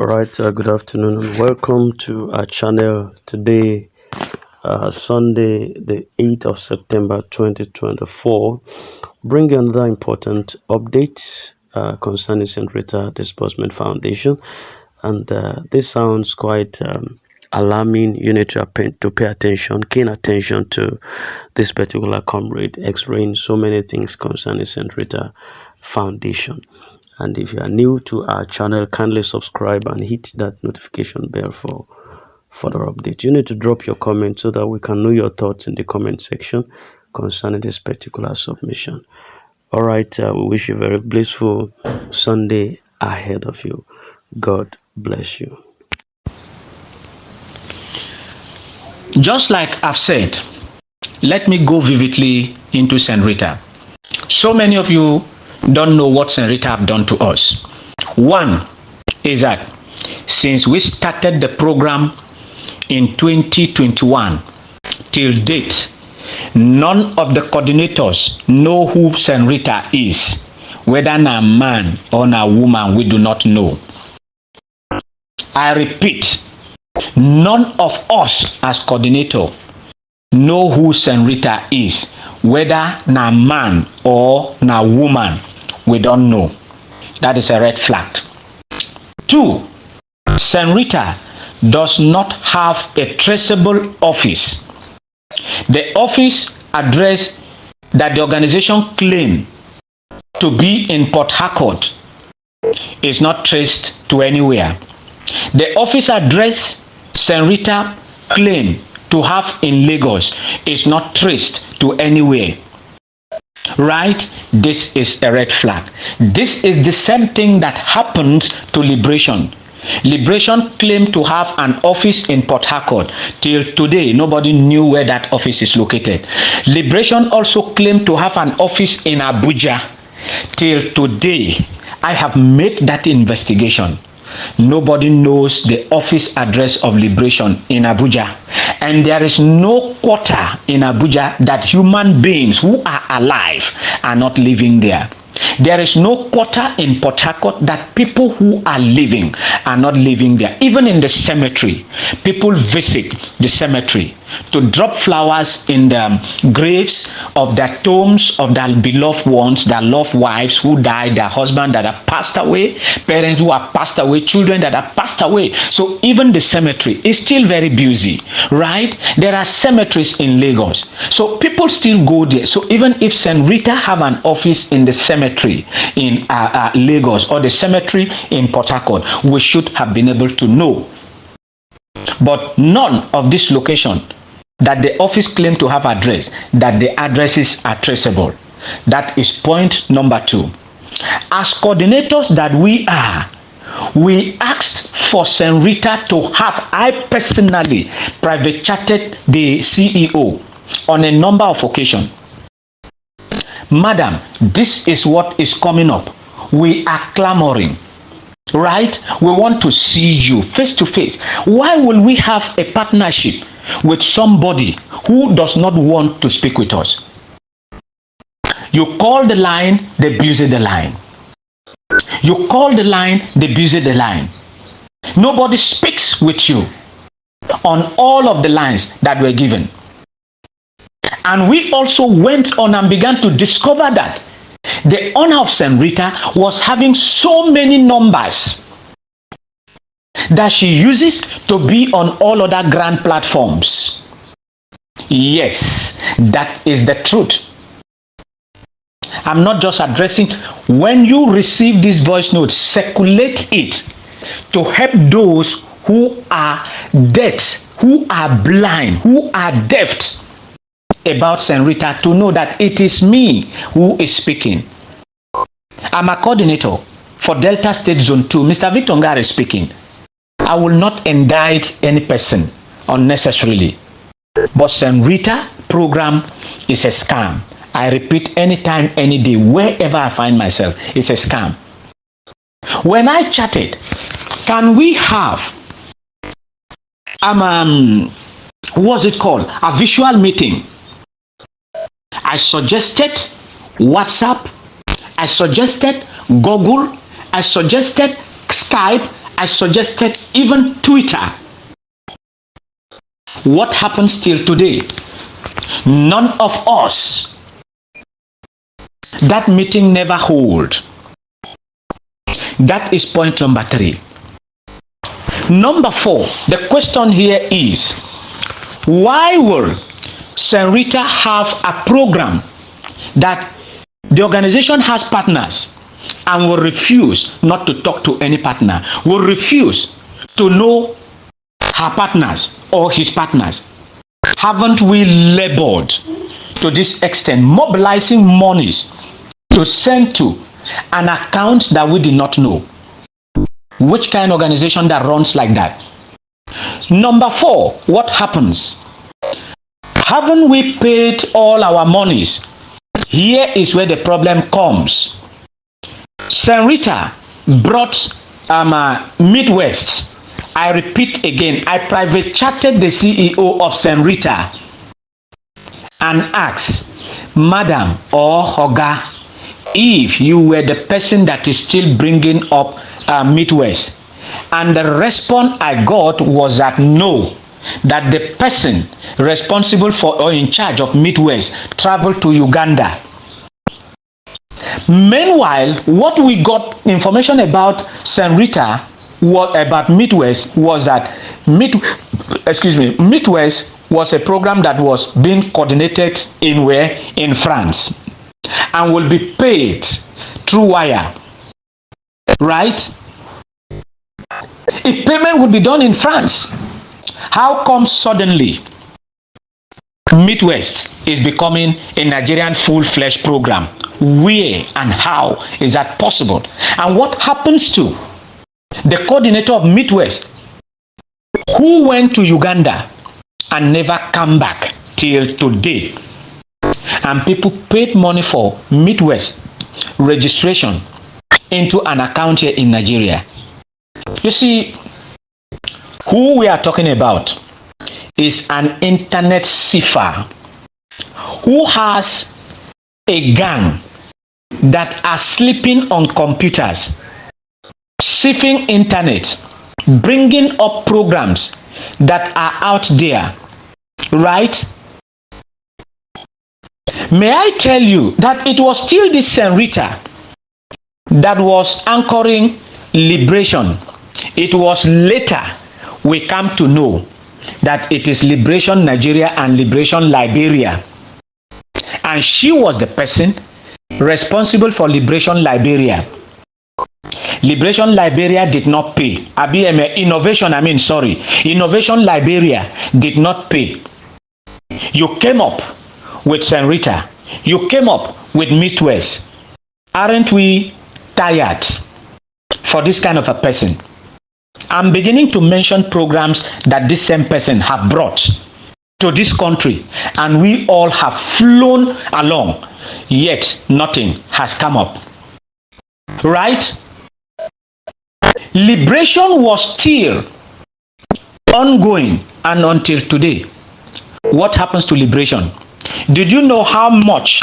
All right, good afternoon and welcome to our channel today, Sunday, the 8th of September 2024. Bringing another important update concerning St. Rita Disbursement Foundation. And this sounds quite alarming. You need to pay attention, keen attention to this particular comrade explaining so many things concerning St. Rita Foundation. And if you are new to our channel, kindly subscribe and hit that notification bell for further updates. You need to drop your comment so that we can know your thoughts in the comment section concerning this particular submission. All right, we wish you a very blissful Sunday ahead of you. God bless you. Just like I've said, let me go vividly into St. Rita. So many of you don't know what St. Rita have done to us. One is that since we started the program in 2021 till date, none of the coordinators know who St. Rita is. Whether na man or na woman, we do not know. I repeat, none of us as coordinator know who St. Rita is. Whether na man or na woman, we don't know. That is a red flag. Two, St. Rita does not have a traceable office. The office address that the organization claims to be in Port Harcourt is not traced to anywhere. The office address St. Rita claims to have in Lagos is not traced to anywhere. Right? This is a red flag. This is the same thing that happened to Liberation. Liberation claimed to have an office in Port Harcourt. Till today, nobody knew where that office is located. Liberation also claimed to have an office in Abuja. Till today, I have made that investigation. Nobody knows the office address of Liberation in Abuja. And there is no quarter in Abuja that human beings who are alive are not living there. There is no quarter in Port Harcourt that people who are living are not living there. Even in the cemetery, people visit the cemetery to drop flowers in the graves of their tombs of their beloved ones, their loved wives who died, their husband that have passed away, parents who have passed away, children that have passed away. So even the cemetery is still very busy, right? There are cemeteries in Lagos, so people still go there. So even if St. Rita have an office in the cemetery in Lagos or the cemetery in Port Harcourt, we should have been able to know. But none of this location that the office claimed to have address, that the addresses are traceable. That is point number two. As coordinators that we are, we asked for St. Rita to have, I personally private chatted the CEO on a number of occasions. Madam, this is what is coming up. We are clamoring, right? We want to see you face to face. Why will we have a partnership with somebody who does not want to speak with us? You call the line, they busy the line. You call the line, they busy the line. Nobody speaks with you on all of the lines that were given. And we also went on and began to discover that the owner of St. Rita was having so many numbers that she uses to be on all other grant platforms. Yes, that is the truth. I'm not just addressing. When you receive this voice note, circulate it to help those who are deaf, who are blind, who are deaf about St. Rita to know that it is me who is speaking. I'm a coordinator for Delta State Zone 2. Mr. Victor Ngare is speaking. I will not indict any person unnecessarily. But St. Rita program is a scam. I repeat, anytime, any day, wherever I find myself, it's a scam. When I chatted, can we have what's it called? A visual meeting. I suggested WhatsApp, I suggested Google, I suggested Skype, I suggested even Twitter. What happens till today? None of us. That meeting never hold. That is point number 3. Number 4, the question here is, why will St. Rita have a program that the organization has partners and will refuse not to talk to any partner, will refuse to know her partners or his partners? Haven't we labored to this extent, mobilizing monies to send to an account that we did not know? Which kind of organization that runs like that? Number 4, what happens? Haven't we paid all our monies? Here is where the problem comes. St. Rita brought Midwest. I repeat again, I private chatted the CEO of St. Rita and asked, Madam or Oga, if you were the person that is still bringing up Midwest, and the response I got was that no, that the person responsible for or in charge of Midwest traveled to Uganda. Meanwhile, what we got information about St. Rita, about Midwest, was that Midwest was a program that was being coordinated in France and will be paid through wire, right? If payment would be done in France, how come suddenly Midwest is becoming a Nigerian full-fledged program? Where and how is that possible? And what happens to the coordinator of Midwest who went to Uganda and never come back till today? And people paid money for Midwest registration into an account here in Nigeria. You see, who we are talking about is an internet cipher who has a gang that are sleeping on computers, sifting internet, bringing up programs that are out there, right? May I tell you that it was still this St. Rita that was anchoring Liberation. It was later we come to know that it is Liberation Nigeria and Liberation Liberia. And she was the person responsible for Liberation Liberia. Liberation Liberia did not pay. Innovation Liberia did not pay. You came up with St. Rita. You came up with Midwest. Aren't we tired for this kind of a person? I'm beginning to mention programs that this same person have brought to this country, and we all have flown along, yet nothing has come up. Right? Liberation was still ongoing, and until today. What happens to Liberation? Did you know how much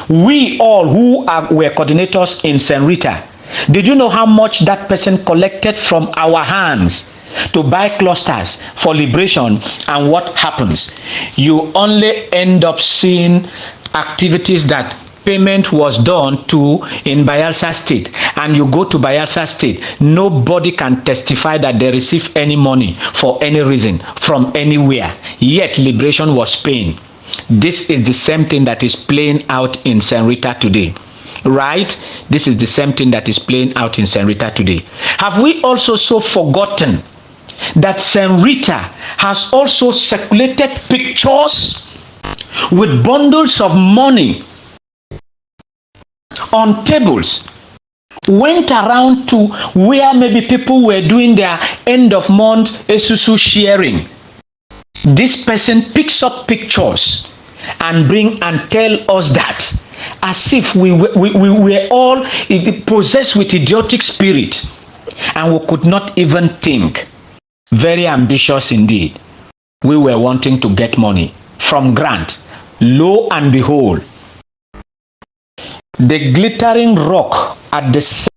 we all who were coordinators in St. Rita, did you know how much that person collected from our hands to buy clusters for Liberation? And what happens? You only end up seeing activities that payment was done to in Bayelsa State, and you go to Bayelsa State, nobody can testify that they received any money for any reason from anywhere, yet Liberation was paying. This is the same thing that is playing out in St. Rita today. Right? This is the same thing that is playing out in St. Rita today. Have we also so forgotten that St. Rita has also circulated pictures with bundles of money on tables, went around to where maybe people were doing their end of month Esusu sharing? This person picks up pictures and bring and tell us that as if we were all possessed with idiotic spirit, and we could not even think. Very ambitious indeed. We were wanting to get money from grant. Lo and behold, the glittering rock at the center